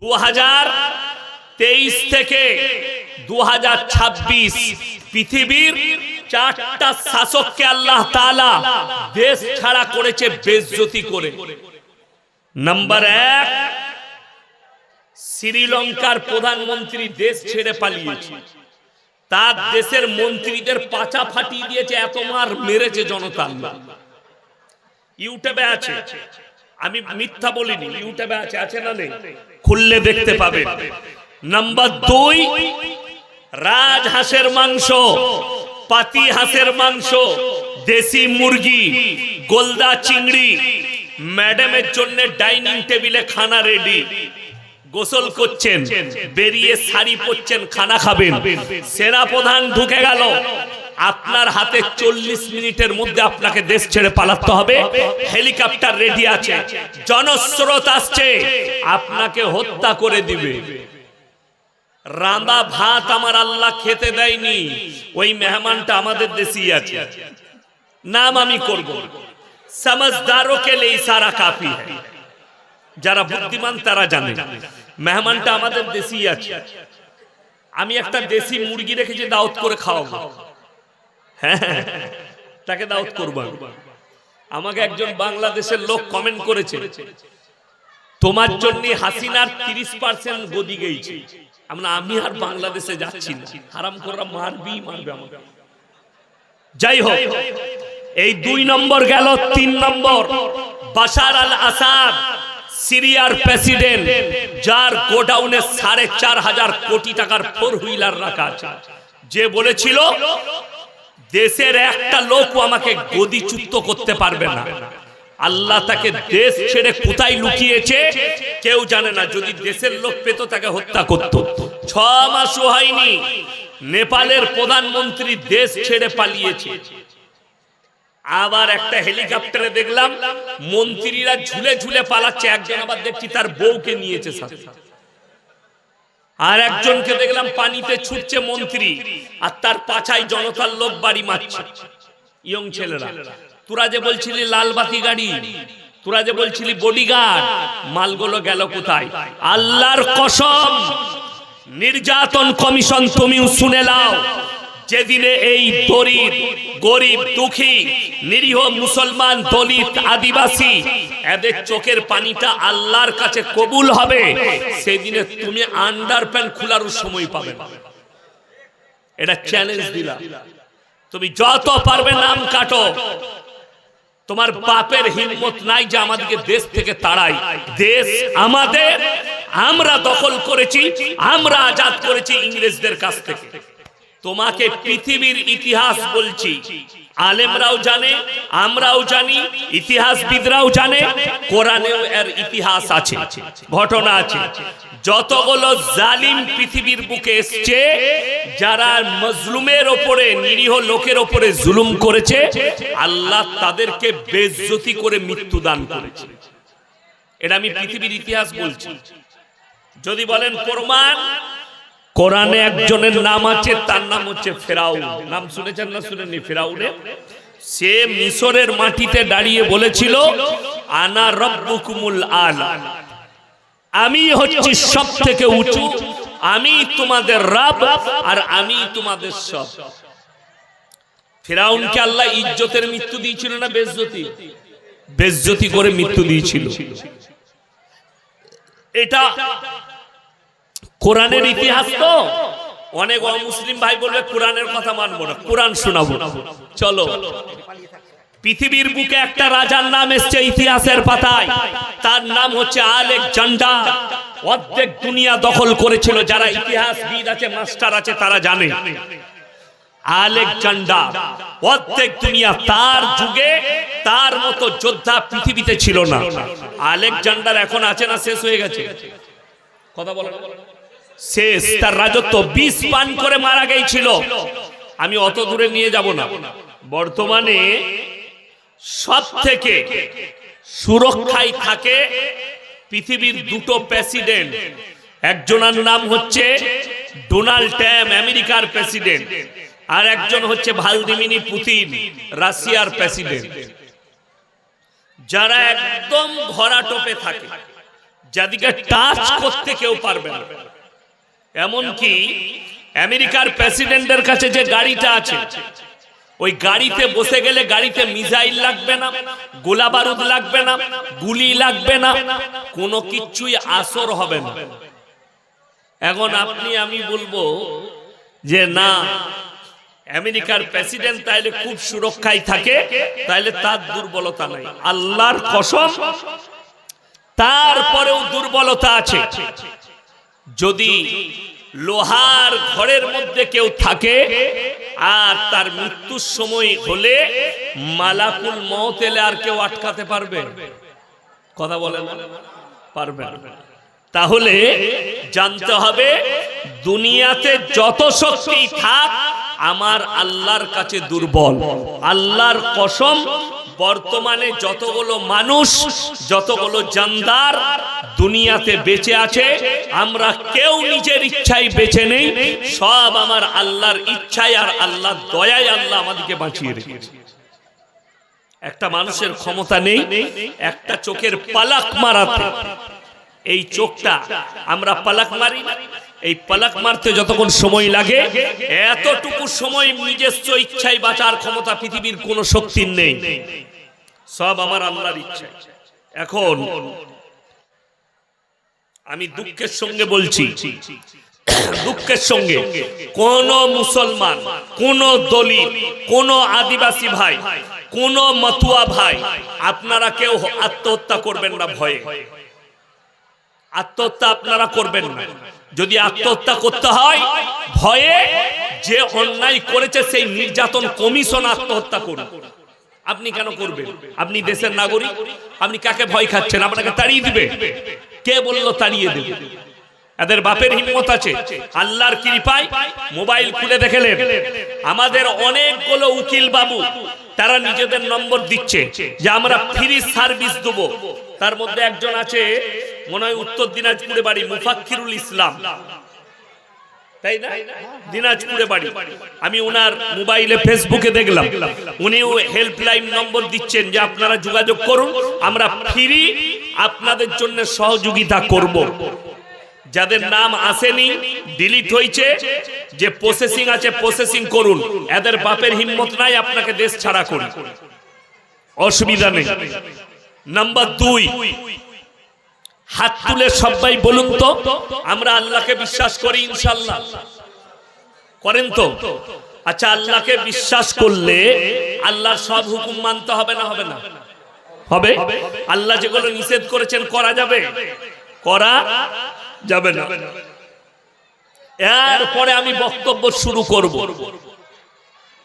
2023 থেকে 2026 পৃথিবীর 4টা শাসককে আল্লাহ তাআলা দেশ ছাড়া করেছে বেইজ্জতি করে। নাম্বার 1, শ্রীলঙ্কার প্রধানমন্ত্রী দেশ ছেড়ে পালিয়েছে, তার দেশের মন্ত্রীদের পাছা ফাটিয়ে দিয়েছে, এত মার মেরেছে জনতা। ইউটিউবে আছে, আমি মিথ্যা বলিনি, ইউটিউবে আছে না নেই, খুললে দেখতে পাবেন। নাম্বার 2, রাজহাঁসের মাংস, পাতি হাঁসের মাংস, দেশি মুরগি, গোলদা চিংড়ি, ম্যাডামের জন্য ডাইনিং টেবিলে খানা রেডি। গোসল করছেন, বেরিয়ে শাড়ি পরছেন, খানা খাবেন, সেনাপ্রধান ঢুকে গেল, আপনার হাতে 40 মিনিটের মধ্যে আপনাকে দেশ ছেড়ে পালাতে হবে, হেলিকপ্টার রেডি আছে, জনস্রোত আসছে, আপনাকে হত্যা করে দিবে। রাঁধা ভাত আমার আল্লাহ খেতে দেয়নি, ওই মেহমানটা আমাদের দেশেই আছে, নাম আমি করব। समझदारों के लिए इशारा काफी है, যারা বুদ্ধিমান তারা জানে মেহমানটা আমাদের দেশেই আছে। আমি একটা দেশি মুরগি রেখেছি, দাওয়াত করে খাওয়াবো, হ্যাঁ তাকে দাওয়াত করব। আমাকে একজন বাংলাদেশের লোক কমেন্ট করেছে, তোমার জন্য হাসিনার 30% গদি গেছে। আমি আর বাংলাদেশে যাচ্ছি না, হারাম করে মারবে আমাকে। যাই হোক, এই 2 নম্বর গেল। 3 নম্বর, বাশার আল আসাদ, সিরিয়ার প্রেসিডেন্ট, যার গোডাউনে 4,500 কোটি টাকার 4 হুইলার রাখা আছে, যে বলেছিল দেশের একটা লোক আমাকে গদিচ্যুত করতে পারবে না। আল্লাহ তাকে দেশ ছেড়ে কোথায় লুকিয়েছে কেউ জানে না, যদি দেশের লোক পেত তাকে হত্যা করত। 6 মাসও হয়নি নেপালের প্রধানমন্ত্রী দেশ ছেড়ে পালিয়েছে। আবার একটা হেলিকপ্টারে দেখলাম মন্ত্রীরা ঝুলে ঝুলে পালাচ্ছে, একজন আবার দেখছি তার বউকে নিয়েছে সাথে, আর একজনকে দেখলাম পানিতে ছুটছে মন্ত্রী, আর তার পাছায় জনতার লোক বাড়ি মারছে, ইয়ং ছেলেরা। তোরা যে বলছিলি লালবাতি গাড়ি, তোরা যে বলছিলি বডিগার্ড, মালগুলো গেল কোথায়? আল্লাহর কসম, নির্যাতন কমিশন তুমিও শুনে নাও, যেদিনে এই গরিব দুঃখী নিরীহ মুসলমান, দলিত, আদিবাসী এদের চোখের পানিটা আল্লাহর কাছে কবুল হবে, সেদিনে তুমি আন্ডারপ্যান্ট খোলার সময় পাবে না। এটা চ্যালেঞ্জ দিলাম, তুমি যত পারবে নাম কাটো। তোমার বাপের হিম্মত নাই যে আমাদেরকে দেশ থেকে তাড়াই। দেশ আমাদের, আমরা দখল করেছি, আমরা আজাদ করেছি ইংরেজদের কাছ থেকে। তোমাকে পৃথিবীর ইতিহাস বলছি, আলেমরাও জানে, আমরাও জানি, ইতিহাসবিদরাও জানে, কোরআনেও এর ইতিহাস আছে, ঘটনা আছে। যতগুলো জালিম পৃথিবীর বুকে এসছে, যারা মজলুমের ওপরে, নিরীহ লোকের ওপরে জুলুম করেছে, আল্লাহ তাদেরকে বেইজ্জতি করে মৃত্যু দান করেছে। এটা আমি পৃথিবীর ইতিহাস বলছি। যদি বলেন প্রমাণ, কোরআনে একজনের নাম আছে, তার নাম হচ্ছে ফেরাউন। নাম শুনেছেন না শুনেননি? ফেরাউনের, সে মিশরের মাটিতে দাঁড়িয়ে বলেছিল আনা রব্বুকুমুল আলা, আমি হচ্ছি সব থেকে উঁচু, আমি তোমাদের রব, আর আমি তোমাদের সব। ফেরাউনকে আল্লাহ ইজ্জতের মৃত্যু দিয়েছিল না বেইজ্জতি? বেইজ্জতি করে মৃত্যু দিয়েছিল। এটা কোরআনের ইতিহাস। তো অনেক অমুসলিম ভাই বলবে কোরআনের কথা মানবো না, কোরআন শোনাবো। চলো, পৃথিবীর বুকে একটা রাজার নাম এসছে ইতিহাসের পাতায়, তার নাম হচ্ছে আলেকজান্ডার। অর্ধেক দুনিয়া দখল করেছিল। যারা ইতিহাসবিদ আছে, মাস্টার আছে, তারা জানে আলেকজান্ডার অর্ধেক দুনিয়া। তার যুগে তার মতো যোদ্ধা পৃথিবীতে ছিল না। আলেকজান্ডার এখন আছে না শেষ হয়ে গেছে? কথা বলেন, শেষ। তার রাজত্ব 20 পান করে মারা গিয়েছিল। আমি অত দূরে নিয়ে যাব না। বর্তমানে সব থেকে সুরক্ষায় থাকে পৃথিবীর 2টো প্রেসিডেন্ট। একজনের নাম হচ্ছে ডোনাল্ড ট্রাম্প, আমেরিকার প্রেসিডেন্ট, আর একজন হচ্ছে ভ্লাদিমির পুতিন, রাশিয়ার প্রেসিডেন্ট। যারা একদম ঘোড়া টোপে থাকে, যাদিকে টাচ করতে কেউ পারবে না। এমনকি আমেরিকার প্রেসিডেন্টের কাছে যে গাড়িটা আছে, ওই গাড়িতে বসে গেলে গাড়িতে মিসাইল লাগবে না, গোলা বারুদ লাগবে না, গুলি লাগবে না, কোনো কিছুই আসর হবে না। এখন আপনি আমি বলবো যে না, আমেরিকার প্রেসিডেন্ট তাইলে খুব সুরক্ষায় থাকে, তাইলে তার দুর্বলতা নাই। আল্লাহর কসম, তারপরেও দুর্বলতা আছে। যদি লোহার ঘরের মধ্যে কেউ থাকে আর তার মৃত্যুর সময় হলে মালাকুল মউত এলে আর কেউ আটকাতে পারবে? কথা বলেন, পারবে না। তাহলে জানতে হবে দুনিয়াতে যত শক্তি থাক আমার আল্লাহর কাছে দুর্বল। আল্লাহর কসম, বর্তমানে যতগুলো মানুষ, যতগুলো জানদার দুনিয়াতে বেঁচে আছে, আমরা কেউ নিজের ইচ্ছায় বেঁচে নেই, সব আমার আল্লাহর ইচ্ছায় আর আল্লাহর দয়ায় আল্লাহ আমাদেরকে বাঁচিয়ে রেখেছে। একটা মানুষের ক্ষমতা নেই একটা চোখের পালক মারাতে। এই চোখটা আমরা পালক মারি, এই পালক মারতে যতক্ষণ সময় লাগে, এতটুকু সময় নিজস্ব ইচ্ছায় বাঁচার ক্ষমতা পৃথিবীর কোন শক্তির নেই, সব আমার আল্লাহর ইচ্ছা। এখন আমি দুঃখের সঙ্গে বলছি, দুঃখের সঙ্গে কোন মুসলমান, কোন দলিত, কোন আদিবাসী ভাই, কোন মতুয়া ভাই, আপনারা কেউ আত্মহত্যা করবেন না ভয়ে। আত্মহত্যা আপনারা করবেন না। যদি আত্মহত্যা করতে হয় ভয়ে, যে অন্যায় করেছে সেই নির্যাতন কমিশন আত্মহত্যা করুন। আপনি কেন করবেন? আপনি দেশের নাগরিক, আপনি কাকে ভয় খাচ্ছেন? আপনাকে তাড়িয়ে দিবে? কে বলল তাড়িয়ে দেবে? এদের বাপের হিম্মত আছে। আল্লাহর কৃপায় মোবাইল খুলে দেখলেন, আমাদের অনেকগুলো উকিল বাবু তারা নিজেদের নম্বর দিচ্ছে যে আমরা ফ্রি সার্ভিস দেব। তার মধ্যে একজন আছে, মনে হয় উত্তর দিনাজপুরে বাড়ি, মুফাক্কিরুল ইসলাম, তাই না? দিনাজপুরে বাড়ি। আমি ওনার মোবাইলে ফেসবুকে দেখলাম উনিও হেল্পলাইন নম্বর দিচ্ছেন যে আপনারা যোগাযোগ করুন, আমরা ফ্রি আপনাদের জন্য সহযোগিতা করব। যাদের নাম আসেনি, ডিলিট হয়েছে, যে প্রসেসিং আছে প্রসেসিং করুন। এদের বাপের হিম্মত নাই আপনাকে দেশ ছাড়া করুন, অসুবিধা নেই। নাম্বার 2, হাত তুলে সবাই বলুন তো আমরা আল্লাহকে বিশ্বাস করি ইনশাআল্লাহ? করেন তো? আচ্ছা, আল্লাহকে বিশ্বাস করলে আল্লাহর সব হুকুম মানতে হবে না হবে না? হবে। আল্লাহ যেগুলো নিষেধ করেছেন করা যাবে? করা যাবে না। এরপরে আমি বক্তব্য শুরু করব।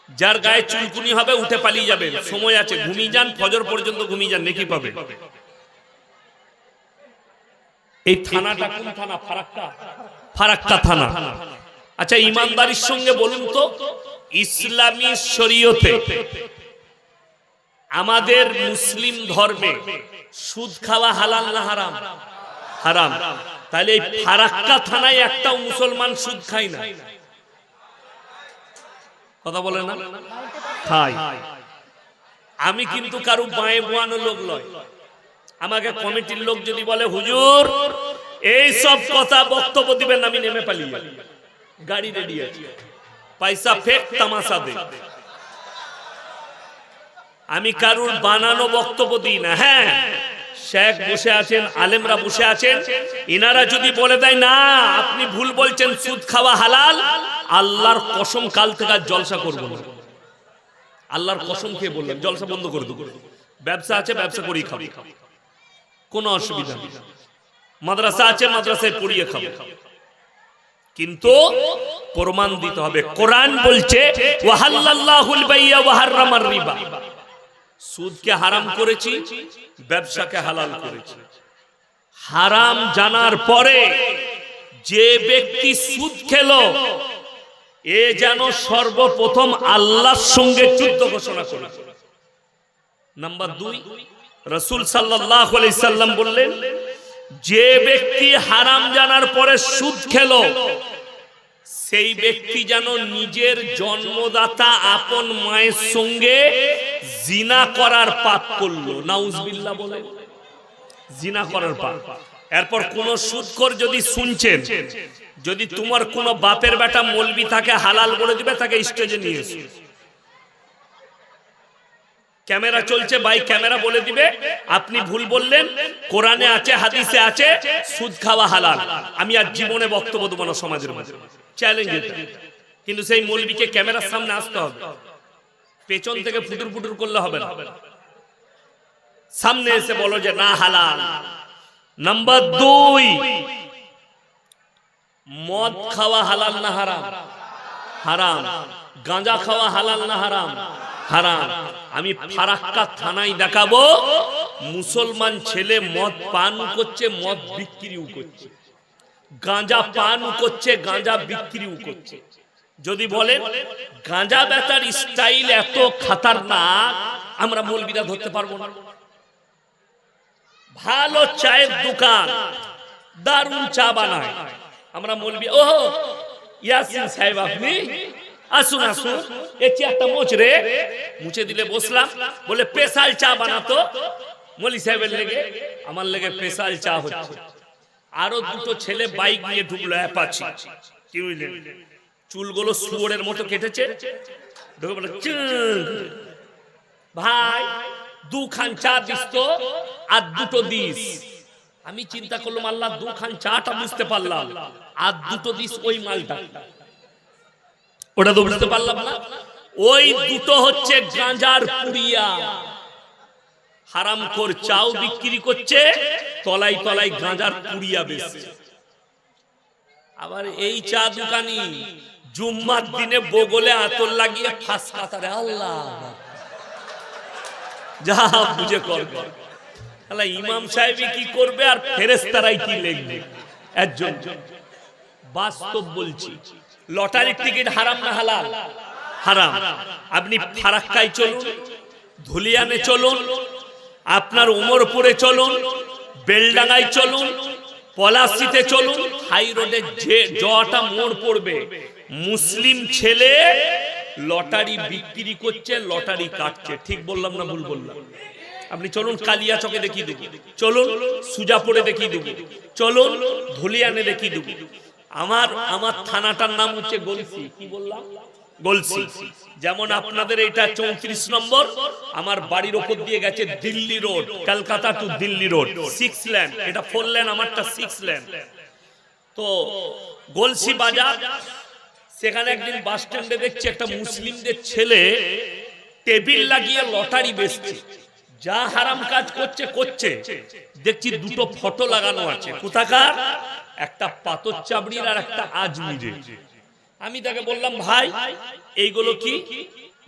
যার গায়ে চুলকুনি হবে উঠে পালিয়ে যাবে, সময় আছে, ঘুমিয়ে যান, ফজর পর্যন্ত ঘুমিয়ে যান, নেকি পাবে। এই থানাটা কোন থানা? ফারাক্কা, ফারাক্কা থানা। আচ্ছা, ইমানদারির সঙ্গে বলুন তো, ইসলামী শরীয়তে আমাদের মুসলিম ধর্মে সুদ খাওয়া হালাল না হারাম? হারাম। তাহলে এই ফারাক্কা থানায় একটাও মুসলমান সুদ খায় না? কথা বলে না? খায়। আমি কিন্তু কারো বাঁয়ে বোয়ানো লোক নয়। আমাকে কমিটির লোক যদি বলে হুজুর এই সব কথা বক্তব্য দিবেন, আমি নেমে পালিয়ে যাই, গাড়ি রেডি আছে, পয়সা ফেক, তামাশা দে। আমি কারুর বানানো বক্তব্য দিই না। হ্যাঁ, শেখ বসে আছেন, আলেমরা বসে আছেন, ইনারা যদি বলে দেয় না আপনি ভুল বলছেন, সুদ খাওয়া হালাল, আল্লাহর কসম কাল থেকে আর জলসা করব না। আল্লাহর কসম খেয়ে বললাম, জলসা বন্ধ করে দেবো। ব্যবসা আছে, ব্যবসা করেই খাবো, কোনো অসুবিধা নেই। মাদ্রাসা আছে, মাদ্রাসায় পড়িয়ে খাবো, কিন্তু প্রমাণ দিতে হবে। কোরআন বলছে ওয়াহাল্লাল্লাহুল বাইয়া ওয়া হারামার রিবা, সুদকে হারাম করেছি, ব্যবসাকে হালাল করেছি। হারাম জানার পরে যে ব্যক্তি সুদ খেলো, এ যেন সর্বপ্রথম আল্লাহর সঙ্গে যুদ্ধ ঘোষণা করে। নাম্বার 2, রাসূল সাল্লাল্লাহু আলাইহি সাল্লাম বললেন, যে ব্যক্তি হারাম জানার পরে সুদ খেলো, সেই ব্যক্তি যেন নিজের জন্মদাতা আপন মায়ের সঙ্গে জিনা করার পাপ করলো। নাউজুবিল্লাহ বলে, জিনা করার পাপ। এরপর কোন সুদখোর যদি শুনছেন, যদি তোমার কোন বাপের বেটা মৌলবি থাকে হালাল বলে দিবে, তাকে স্টেজে নিয়ে এসো। ক্যামেরা চলছে, ভাই ক্যামেরা বলে দিবে আপনি ভুল বললেন, কোরআনে আছে হাদিসে আছে সুদ খাওয়া হালাল। আমি আর জীবনে বক্তব্য দেব না সমাজের মধ্যে, চ্যালেঞ্জ এটা। কিন্তু সেই মৌলবিকে ক্যামেরার সামনে আসতে হবে, পেছন থেকে ফুটুর ফুটুর করলে হবে না, সামনে এসে বলো যে না হালাল। নাম্বার 2, মদ খাওয়া হালাল না হারাম? হারাম। গাঁজা খাওয়া হালাল না হারাম? হারাম। আমি ফারাক্কা থানায় দেখাবো মুসলমান ছেলে মদ পান করছে, মদ বিক্রিও করছে, গাঁজা পান করছে, গাঁজা বিক্রিও করছে। যদি বলেন গাঁজা বেচার স্টাইল এত খাতারনাক, আমরা মৌলবিরা ধরতে পারবো না। ভালো চায়ের দোকান, দারুণ চা বানায়, আমরা মৌলবি ও ইয়াসিন সাহেব আপনি আসুন আসুন, এই চেয়ারটা মোচ রে, মুছে দিলে বসলাম, বলে স্পেশাল চা বানাতো মৌলবি সাহেবের লেগে, আমার লেগে স্পেশাল চা হচ্ছে। আরো দুটো ছেলে বাইক নিয়ে ঢুকলো অ্যাপাচি, কি বুঝলেন, চুলগুলো শুয়োরের মতো কেটেছে, ঢুকে বলে ভাই 2 খান চা দিস তো, আর 2টো দিস। আমি চিন্তা করলাম আল্লাহ 2 খান চাটা বুঝতে পারলাম, আর 2টো দিস ওই মালটা, ওটা তো বুঝতে পারলাম না। ওই 2টো হচ্ছে গাঁজার পুড়িয়া, হারামখোর চাও বিক্রি করছে, তলাই তলাই গাঁজার পুড়িয়া বেচছে। আবার এই চা দোকানি জুম্মার দিনে বগলে আতর লাগিয়ে ফাঁস কাতারে, আল্লাহ যা বুঝে করবে। তাহলে ইমাম সাহেবই কি করবে আর ফেরেশতারাই কি লিখবে? একজন বাস্তব বলছি, লটারির টিকিট হারাম না হালাল? হারাম। আপনি ফারাক্কায় চলুন, ধুলিয়ানে চলুন, আপনার উমরপুরে চলুন, বেলডাঙ্গায় চলুন, পলাশিতে চলুন, হাই রোডে যে জটা মোড় পড়বে, মুসলিম ছেলে লটারি বিক্রি করছে, লটারি কাটছে। ঠিক বললাম না ভুল বললাম? আপনি চলুন কালিয়া চকে দেখিয়ে দেবো, চলুন সুজাপুরে দেখিয়ে দেবো, চলুন ধুলিয়ানে দেখিয়ে দেবো। আমার থানাটার নাম হচ্ছে গলসি। কি বললাম? গলসি। যেমন আপনাদের এটা 34 নম্বর, আমার বাড়ির ওপর দিয়ে গেছে Delhi road, Kolkata to Delhi road 6 lane, এটা 4 লেন, আমারটা 6 লেন। তো গলসি বাজার, সেখানে একদিন বাস স্ট্যান্ডে দেখছি একটা মুসলিমদের ছেলে টেবিল লাগিয়ে লটারি বেচছে। যা হারাম কাজ করছে করছে, দেখছি 2টো ফটো লাগানো আছে। কোথাকার? একটা পাথর চাবড়ির আর একটা আজমিরের। আমি তাকে বললাম ভাই এইগুলো কি?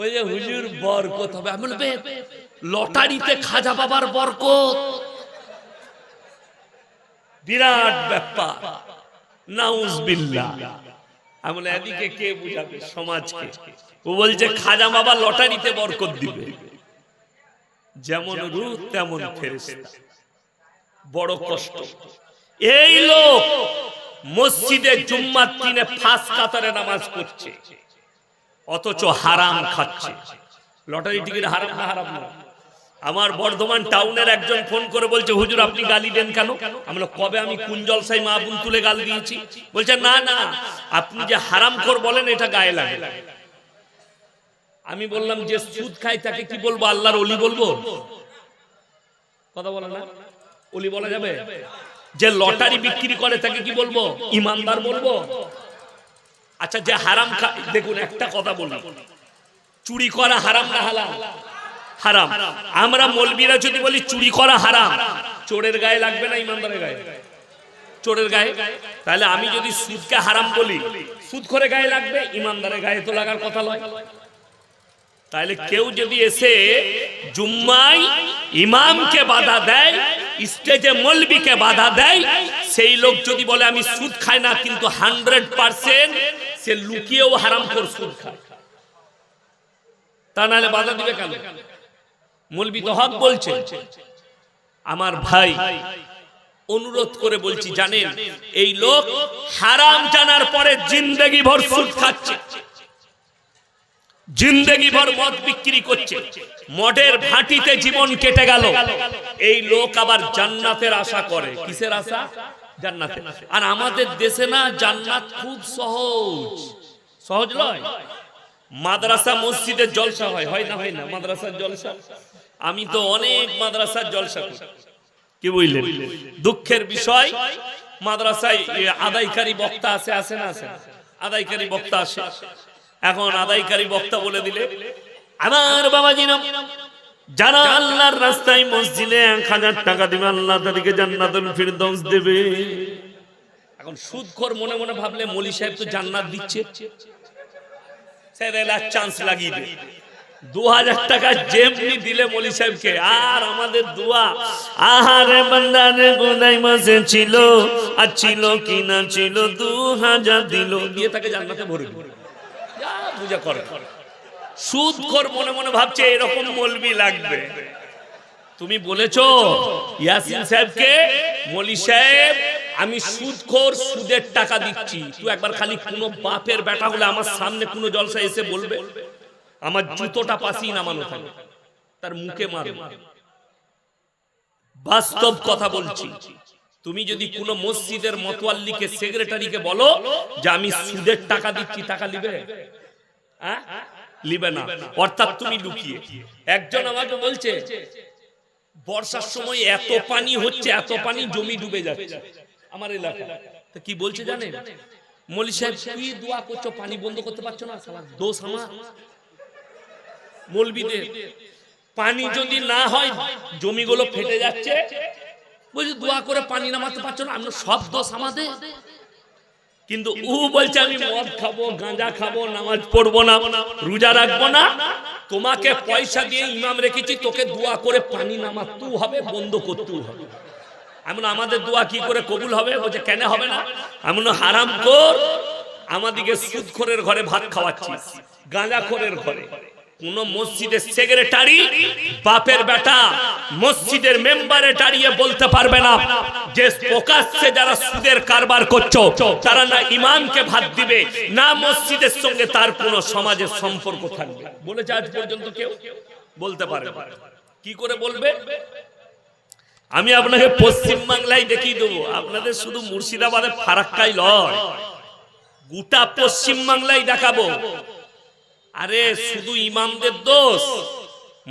ওই যে হুজুর বরকত হবে। আমি বলবে লটারিতে খাজা বাবার বরকত, বিরাট ব্যাপার, নাউজুবিল্লাহ। আমি বলে এদিকে কে বুঝাবে সমাজকে? ও বলছে খাজা বাবা লটারিতে বরকত দিবে, যেমন রূহ তেমন ফেরেশতা। বড় কষ্ট। এই লোক মসজিদে জুম্মার দিনে ফাঁস কাতারে নামাজ পড়ছে, অথচ হারাম খাচ্ছে। লটারি টিকিট হারাম না? হারাম না। আমার বর্ধমান টাউনের একজন ফোন করে বলছে হুজুর আপনি গালি দেন কেন? আমি বললাম কবে আমি কোন জলসায় মাহবুব তুলে গালি দিয়েছি? বলছে না না, আপনি যে হারামখোর বলেন এটা গায়ে লাগে। আমি বললাম যে সুদ খায় তাকে কি বলবো? আল্লাহর ওলি বলবো? কথা বলে না, ওলি বলা যাবে? যে লটারি বিক্রি করে তাকে কি বলবো? ইমানদার বলবো? আচ্ছা যে হারাম খায়, দেখুন একটা কথা বলি, চুরি করা হারাম না হালাল? হারাম। আমরা মৌলবীরা যদি বলি চুরি করা হারাম, চোরের গায়ে লাগবে না ইমানদারের গায়ে? চোরের গায়ে। তাহলে আমি যদি সুদকে হারাম বলি, সুদখোরের গায়ে লাগবে, ইমানদারের গায়ে তো লাগার কথা নয়। তাহলে কেউ যদি এসে জুম্মায় ইমামকে বাধা দেয়, স্টেজে মৌলবীকে বাধা দেয়, সেই লোক যদি বলে আমি সুদ খাই না, কিন্তু 100% সে লুকিয়েও হারামখোর সুদ খায়। তা নাহলে বাধা দিবে কেন? মৌলবী তো হক বলছে। আমার ভাই অনুরোধ করে বলছি, জানেন এই লোক হারাম জানার পরে জিন্দেগি ভর সুদ খাচ্ছে। জিন্দেগি ভর মদ বিক্রি করছে, মদের ভাটিতে জীবন কেটে গেল। এই লোক আবার জান্নাতের আশা করে। কিসের আশা? জান্নাতের। আর আমাদের দেশে না জান্নাত খুব সহজ, সহজ নয়। মাদ্রাসা মসজিদের জলসা হয়, হয় না? হয় না মাদ্রাসার জলসা? আমি তো অনেক মাদ্রাসার জলসা করি, কি বুঝলেন? দুঃখের বিষয়, মাদ্রাসায় আদায়কারী বক্তা আসে, আসে না? আসে আদায়কারী বক্তা আসে। এখন আদায়কারী বক্তা বলে দিলে, আমার বাবাজি না যারা আল্লাহর রাস্তায় মসজিদে 1000 টাকা দিবে আল্লাহ তাদেরকে জান্নাতুল ফিরদৌস দেবে। এখন সুদখোর মনে মনে ভাবলে মৌলী সাহেব তো জান্নাত দিচ্ছে, চান্স লাগিয়ে দেবে। 2000 টাকা যেমনি দিলে মৌলী সাহেবকে, আর আমাদের দোয়া, আহারে বান্দারে গোনাই মাঝে ছিল আর ছিল কিনা ছিল 2000 দিল, দিয়ে তাকে জান্নাতে ভরে দিল। যা বুঝা করে। সুদখোর মনে মনে ভাবছে এরকম মৌলবি লাগবে। তুমি বলেছো ইয়াসিন সাহেবকে, মৌলী সাহেব আমি সুদখোর, সুদের টাকা দিচ্ছি, তুই একবার খালি কোন বাপের বেটা হলে আমার সামনে কোন জলসা এসে বলবে, আমার জুতোটা পাশিয়ে নামানো থাকে, তার মুখে মারো। বাস্তব কথা বলছি। তুমি যদি কোন মসজিদের মতোয়াল্লিকে, সেক্রেটারিকে বলো যে আমি সুদের টাকা দিচ্ছি, টাকা লিবে? লিবে না। অর্থাৎ তুমি লুকিয়ে। একজন আমাকে বলছে বর্ষার সময় এত পানি হচ্ছে, এত পানি, জমি ডুবে যাচ্ছে আমার এলাকা। তো কি বলছে জানেন? মৌলী সাহেব কি দোয়া করছো, পানি বন্ধ করতে পারছো না? সালা দোষ আমার। মৌলবীদের পানি যদি না হয় জমিগুলো ফেটে যাচ্ছে, বলছে দোয়া করে পানি নামাতে পারছো না, আমরা সব দোষ আমাদের। কিন্তু ও বলছে আমি মদ খাবো, গাঁজা খাবো, নামাজ পড়বো না, রোজা রাখবো না, তোমাকে পয়সা দিয়ে ইমাম রেখেছি, তোকে দোয়া করে পানি নামাতেও হবে, বন্ধ করতেও হবে। এমন আমাদের দোয়া কি করে কবুল হবে? বলছে কেন হবে না? এমন হারাম কর, আমাদিকে সুদখোরের ঘরে ভাত খাওয়াচ্ছিস, গাঁজাখোরের ঘরে। কোন মসজিদের সেক্রেটারি বাপের বেটা মসজিদের মেম্বারে দাঁড়িয়ে বলতে পারবে না যে প্রকাশ্যে যারা সুদের কারবার করছো তারা না ইমামকে ভাত দিবে, না মসজিদের সঙ্গে তার কোন সমাজের সম্পর্ক থাকবে। বলেছে আজ পর্যন্ত কেউ? বলতে পারে। কি করে বলবে? আমি আপনাকে পশ্চিম বাংলায় দেখিয়ে দেবো, আপনাদের শুধু মুর্শিদাবাদে ফারাক্কাই লয়, গোটা পশ্চিম বাংলায় দেখাবো। আরে শুধু ইমামদের দোষ,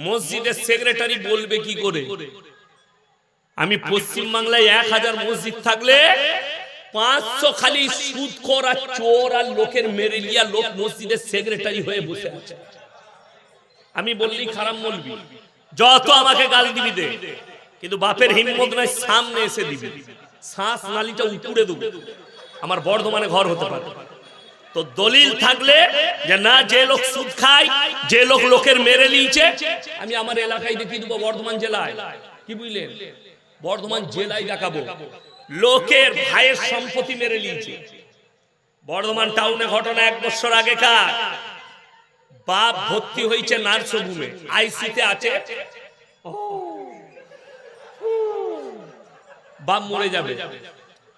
মসজিদের সেক্রেটারি বলবে কি করে? আমি পশ্চিম বাংলায় 1000 মসজিদ থাকলে 500 খালি সুদখোর আর চোর আর লোকের মেরে লিয়া লোক মসজিদের সেক্রেটারি হয়ে বসে আছে। আমি বললি খারাপ মৌলবি, যত আমাকে গাল দিবি দে, কিন্তু বাপের হিম্মত নাই সামনে এসে দিবি, শ্বাস নালীটা উপড়ে দেবো। আমার বর্ধমানে ঘর হতে পারে, তো দলিল থাকলে যে না, যে লোক সুদ খায়, যে লোক লোকের মেরে লিয়েছে, আমি আমার এলাকায় দেখিয়ে দেবো, বর্ধমান জেলায়। কি বুঝলেন? বর্ধমান জেলায় দেখাবো লোকের ভাইয়ের সম্পত্তি মেরে লিয়েছে। বর্ধমান টাউনে ঘটনা 1 বছর আগেকার। বাপ ভর্তি হয়েছে নার্সিংহোমে, আইসিতে আছে, বাপ মরে যাবে,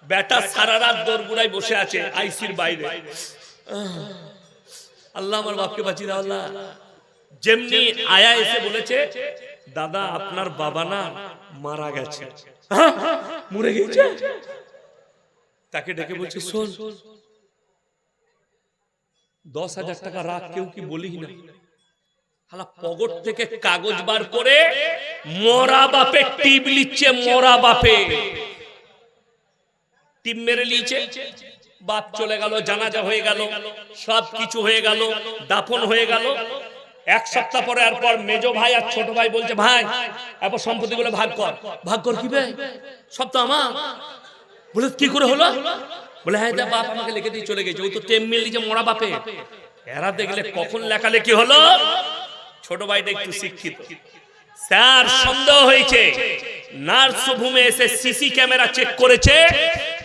বেটা সারা রাত দোরগোড়ায় বসে আছে আইসির বাইরে। আল্লাহ আমার বাপকে বাঁচিয়ে দাও আল্লাহ। যেমনি আয়া এসে বলেছে দাদা আপনার বাবা না মারা গেছে। মরে গেছে? তাকে ডেকে বলছে শোন 10,000 টাকা রাখ, কেউ কি বলিস না। হালা পকেট থেকে কাগজ বার করে মরা বাপে টিপ লিচ্ছে, মরা বাপে টিপ মেরে লিয়েছে। বাপ চলে গেল, জানাজা হয়ে গেল, সব কিছু হয়ে গেল, দাফন হয়ে গেল। 1 সপ্তাহ পরে আর পর মেজো ভাই আর ছোট ভাই বলছে ভাই এবার সম্পত্তি গুলো ভাগ কর। ভাগ কর কি ভাই? সব তো আমার। বলে কি করে হলো? বলে হ্যাঁ বাপ আমাকে লিখে দিয়ে চলে গেছে, ওই তো টেম মিল দিয়েছে মরা বাপে। এরা দেখলে কখন লেখালেখি হলো। ছোট ভাইটা একটু শিক্ষিত, স্যার সন্দেহ হয়েছে, নার্সিংহোমে এসে সিসি ক্যামেরা চেক করেছে,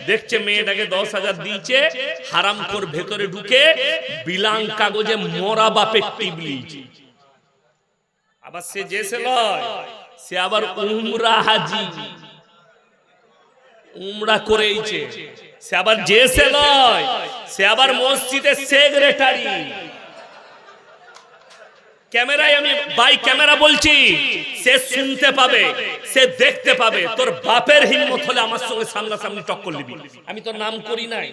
দেখছে মেয়েটাকে 10,000 দিয়েছে, হারামখোর ভেতরে ঢুকে বিলাং কাগজে মরা বাপের টিপ লিয়েছে। আবার সে যেসে লয়, সে আবার উমরা হাজি, উমরা করেইছে। সে আবার যেসে লয়, সে আবার মসজিদের সেক্রেটারি। ক্যামেরায় আমি বাই ক্যামেরা বলছি, সে শুনতে পাবে, সে দেখতে পাবে। তোর বাপের হিম্মত হলে আমার সঙ্গে সামনাসামনি টক্কর নিবি। আমি তো নাম করি নাই,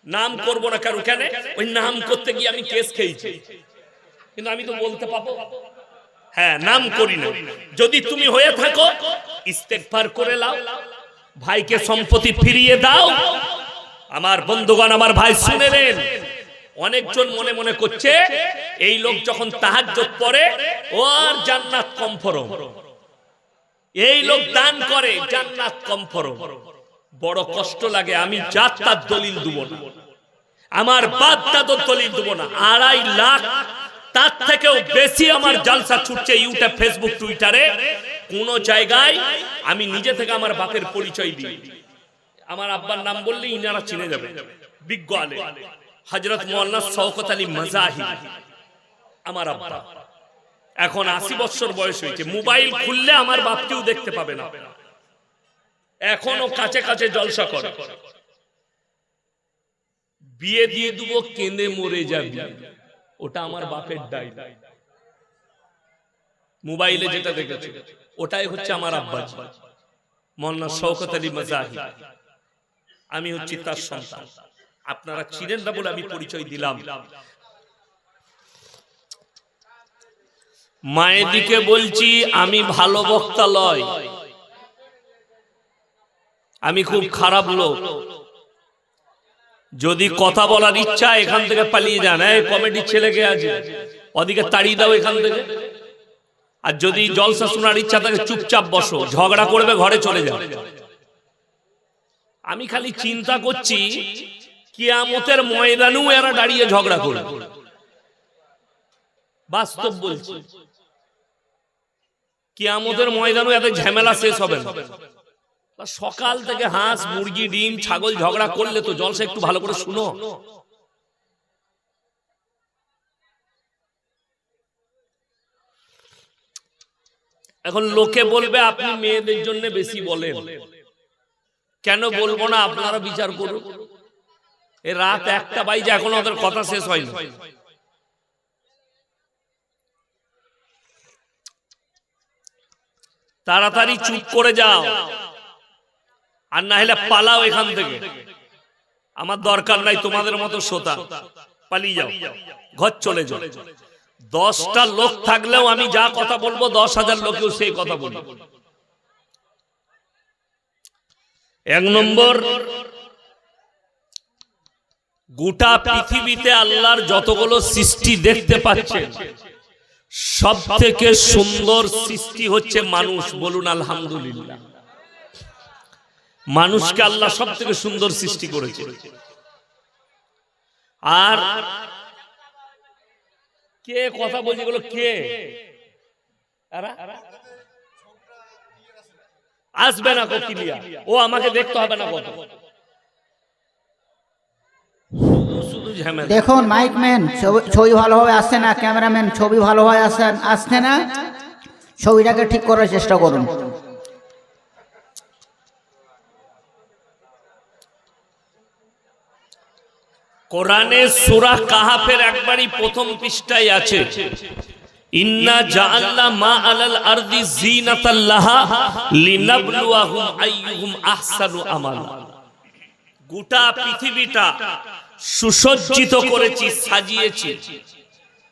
নাম করব না কারো। কেন? ওই নাম করতে গিয়ে আমি কেস খেয়েছি, কিন্তু আমি তো বলতে পাবো। হ্যাঁ, নাম করি না। যদি তুমি হয়ে থাকো ইস্তেগফার করে নাও, ভাইকে সম্পত্তি ফিরিয়ে দাও। আমার বন্ধুগণ, আমার ভাই শুনে নেন, অনেকজন মনে মনে করছে এই লোক যখন তাহাজ্জুদ পড়ে ওর জান্নাত কনফার্ম, এই লোক দান করে জান্নাত কনফার্ম। বড় কষ্ট লাগে। আমি জাত তার দলিল দেব না, আমার বাপ দাদুর দলিল দেব না। 2.5 লাখ তার থেকেও বেশি আমার জালসা ছুটছে ইউটিউব, ফেসবুক, টুইটারে। কোন জায়গায় আমি নিজে থেকে আমার বাপের পরিচয় দিই। আমার আব্বার নাম বললে ইনারা চিনে যাবে। বিজ্ঞ আলেম হযরত মাওলানা শওকত আলী মাজাহি আমার আব্বা। এখন 80 বছর বয়স হয়েছে। মোবাইল খুললে আমার বাপকেও দেখতে পাবে না। এখনো কাছে কাছে জলসা করে। বিয়ে দিয়ে দেব, কেঁদে মরে যাবি, ওটা আমার বাপের ডায়লগ। মোবাইলে যেটা দেখেছি ওটাই হচ্ছে আমার আব্বা মাওলানা শওকত আলী মাজাহি। আমি হচ্ছি তার সন্তান। আপনারা চিনেন না বলে আমি পরিচয় দিলাম। মায়ের দিকে বলছি, আমি ভালো বক্তা লয়, আমি খুব খারাপ লোক। যদি কথা বলার ইচ্ছা এখান থেকে পালিয়ে যান, এই কমেডির ছেলেকে আছে ওদিকে তাড়িয়ে দাও এখান থেকে। আর যদি জলসা শোনার ইচ্ছা থাকে চুপচাপ বসো, ঝগড়া করবে ঘরে চলে যাও। আমি খালি চিন্তা করছি কিয়ামতের ময়দানেও এরা দাঁড়িয়ে ঝগড়া করবে। বাস্তব বলছি, কিয়ামতের ময়দানেও এত ঝামেলা শেষ হবে না। সকাল থেকে হাঁস, মুরগি, ডিম, ছাগল ঝগড়া করলে তো জলসা একটু ভালো করে শুনো। এখন লোকে বলবে আপনি মেয়েদের জন্য বেশি বলেন। কেন বলবো না? আপনারা বিচার করুন। এই রাত 1টা বাজে, এখনো ওদের কথা শেষ হয়নি। তাড়াতাড়ি চুপ করে যাও, আর না হলে পালাও এখান থেকে। আমার দরকার নাই তোমাদের মতো শ্রোতা। পালিয়ে যাও, ঘর চলে যাও। 10টা লোক থাকলেও আমি যা কথা বলবো 10,000 লোকেও সেই কথা বলবো। 1 নম্বর, গোটা পৃথিবীতে আল্লাহর যতগুলো সৃষ্টি দেখতে পাচ্ছেন সব থেকে সুন্দর সৃষ্টি হচ্ছে মানুষ। বলুন আলহামদুলিল্লাহ। মানুষকে আল্লাহ সব থেকে সুন্দর সৃষ্টি করেছে। আর কে কথা বলছে এগুলো? কে আসবে না ক্লিয়ার? ও আমাকে দেখতে হবে না কথা। দেখুন মাইকম্যান, ছবি ভালোভাবে আসছে না, ক্যামেরাম্যান ছবি ভালোভাবে আসছে না, ছবিটাকে ঠিক করার চেষ্টা করুন। কোরআনে সূরা কাহাফের একবারই প্রথম পৃষ্ঠায় আছে, ইন্না জাআলনা মা আলাল আরদি যিনাতাল লাহা লিনাবলুয়াহুম আইয়ুহুম আহসানু আমালা। গোটা পৃথিবীটা সুসজ্জিত করেছি, সাজিয়েছি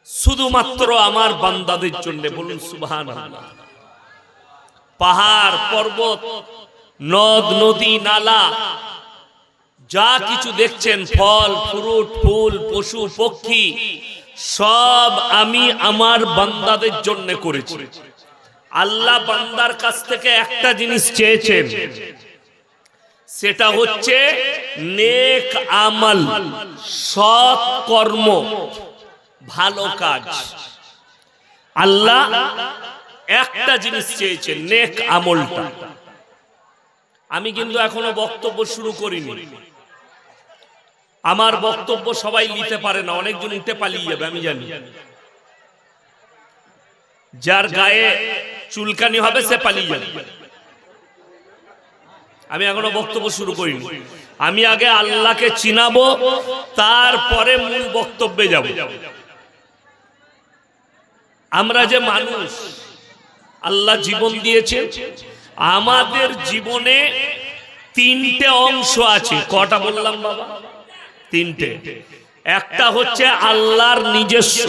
শুধুমাত্র আমার বান্দাদের জন্য। বলুন সুবহানাল্লাহ। পাহাড়, পর্বত, নদ, নদী, নালা, যা কিছু দেখছেন, ফল, ফ্রুট, ফুল, পশু, পক্ষী, সব আমি আমার বান্দাদের জন্য করেছি। আল্লাহ বান্দার কাছ থেকে একটা জিনিস চেয়েছেন, সেটা হচ্ছে নেক আমল, সৎ কর্ম, ভালো কাজ। আল্লাহ একটা জিনিস চেয়েছেন, নেক আমলটা। আমি কিন্তু এখনো বক্তব্য শুরু করিনি। আমার বক্তব্য সবাই নিতে পারে না, অনেকজন উঠে পালিয়ে যাবে আমি জানি। যার গায়ে চুলকানি হবে সে পালিয়ে যাবে। আমি এখনো বক্তব্য শুরু করিনি। আমি আগে আল্লাহকে চিনাবো, তারপরে মূল বক্তব্যে যাব। আমরা যে মানুষ, আল্লাহ জীবন দিয়েছে, আমাদের জীবনে তিনটে অংশ আছে। কটা বললাম বাবা? তিনটে। একটা হচ্ছে আল্লাহর নিজস্ব,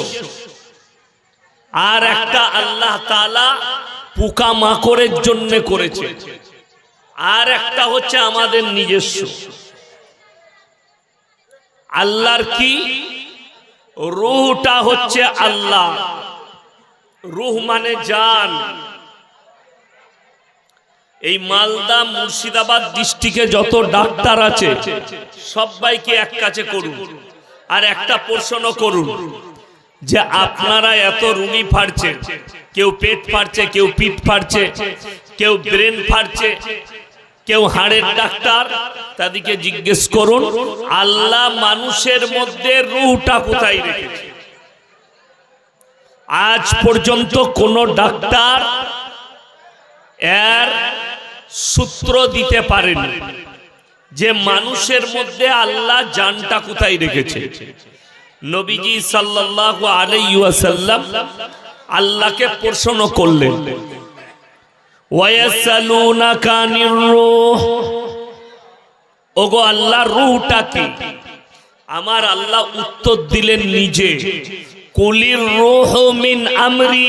আর একটা আল্লাহ তাআলা পোকা মাকড়ের জন্য করেছে, আর একটা হচ্ছে আমাদের নিজস্ব। আল্লাহর কি? রূহটা হচ্ছে আল্লাহ। রূহ মানে জান। এই মালদা মুর্শিদাবাদ ডিস্ট্রিক্টে যত ডাক্তার আছে সবাইকে এক কাছে করুন, আর একটা প্রশ্ন করুন যে আপনারা এত রোগী ফাড়ছে, কেউ পেট ফাড়ছে, কেউ পিঠ ফাড়ছে, কেউ ব্রেন ফাড়ছে, কেউ হাড়ের ডাক্তার, তাদেরকে জিজ্ঞেস করুন আল্লাহ মানুষের মধ্যে রূহটা কোথায় রেখেছে। আজ পর্যন্ত কোন ডাক্তার এর সূত্র দিতে পারেনি যে মানুষের মধ্যে আল্লাহ জানটা কোথায় রেখেছে। নবীজি সাল্লাল্লাহু আলাইহি ওয়াসাল্লাম আল্লাহকে প্রশ্ন করলেন, ওয়ায়াসালুনাকা আনির রূহ, ওগো আল্লাহ রূহটা কি? আমার আল্লাহ উত্তর দিলেন নিজে, কুলির রূহু মিন আমরি,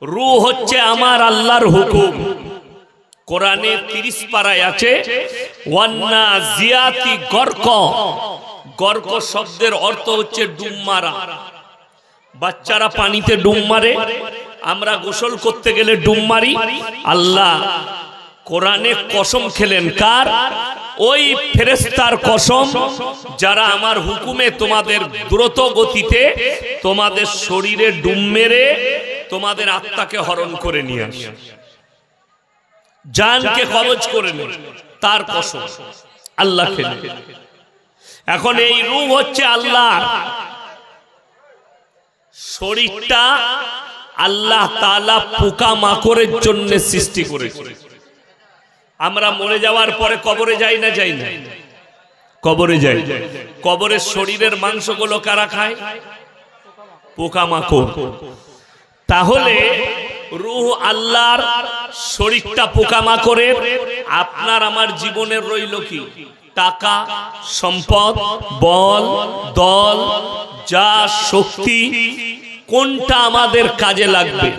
রূহ হচ্ছে আমার আল্লাহর হুকুম। কোরআনে 30 পারায় আছে ওয়ান্নাজিয়াতি গরক। গরক শব্দের অর্থ হচ্ছে ডুব মারা। বাচ্চারা পানিতে ডুব মারে, আমরা গোসল করতে গেলে ডুব মারি। আল্লাহ কোরআনে কসম খেলেন, কার? ওই ফেরেশতার কসম যারা আমার হুকুমে তোমাদের দ্রুত গতিতে তোমাদের শরীরে ডুব মেরে তোমাদের আত্মাকে হরণ করে নিয়ে আসে, জানকে কবজ করে নেয়, তার কসম আল্লাহ খেলেন। এখন এই রূহ হচ্ছে আল্লাহ। শরীরটা আল্লাহ তাআলা পোকা মাকড়ের জন্য সৃষ্টি করেছে। আমরা মরে যাওয়ার পরে কবরে যাই না? যাই না? কবরে যাই। কবরের শরীরের মাংসগুলো কারা খায়? পোকা মাকড়। তাহলে রূহ আল্লাহর, শরীরটা পোকা মাকড়ের। আপনার আমার জীবনের রইল কি? টাকা, সম্পদ, বল, দল, যা শক্তি, কোনটা আমাদের কাজে লাগবে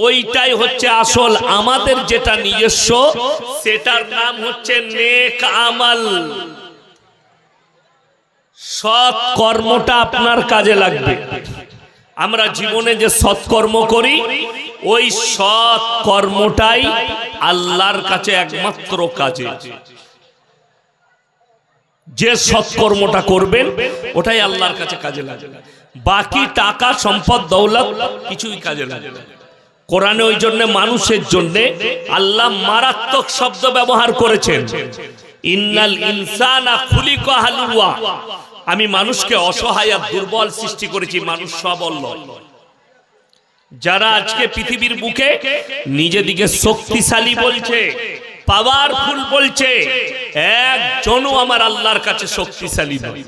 ওইটাই হচ্ছে আসল। আমাদের যেটা নিজস্ব সেটার নাম হচ্ছে নেক আমল। সৎ কর্মটা আপনার কাজে লাগবে। আমরা জীবনে যে সৎকর্ম করি ওই সৎ কর্মটাই আল্লাহর কাছে একমাত্র কাজে। যে সৎকর্মটা করবেন ওটাই আল্লাহর কাছে কাজে লাগে। বাকি টাকা, সম্পদ, দৌলত কিছুই কাজে লাগে না। কোরআনে ওই জন্য মানুষের জন্য আল্লাহ মারাত্মক শব্দ ব্যবহার করেছেন, ইন্নাল ইনসানা খুলিকা হালুয়া। আমি মানুষকে অসহায় আর দুর্বল সৃষ্টি করেছি, মানুষ সবল নয়। যারা আজকে পৃথিবীর বুকে নিজেদিকে শক্তিশালী বলছে, পাওয়ারফুল বলছে, একজনও আমার আল্লাহর কাছে শক্তিশালী নয়।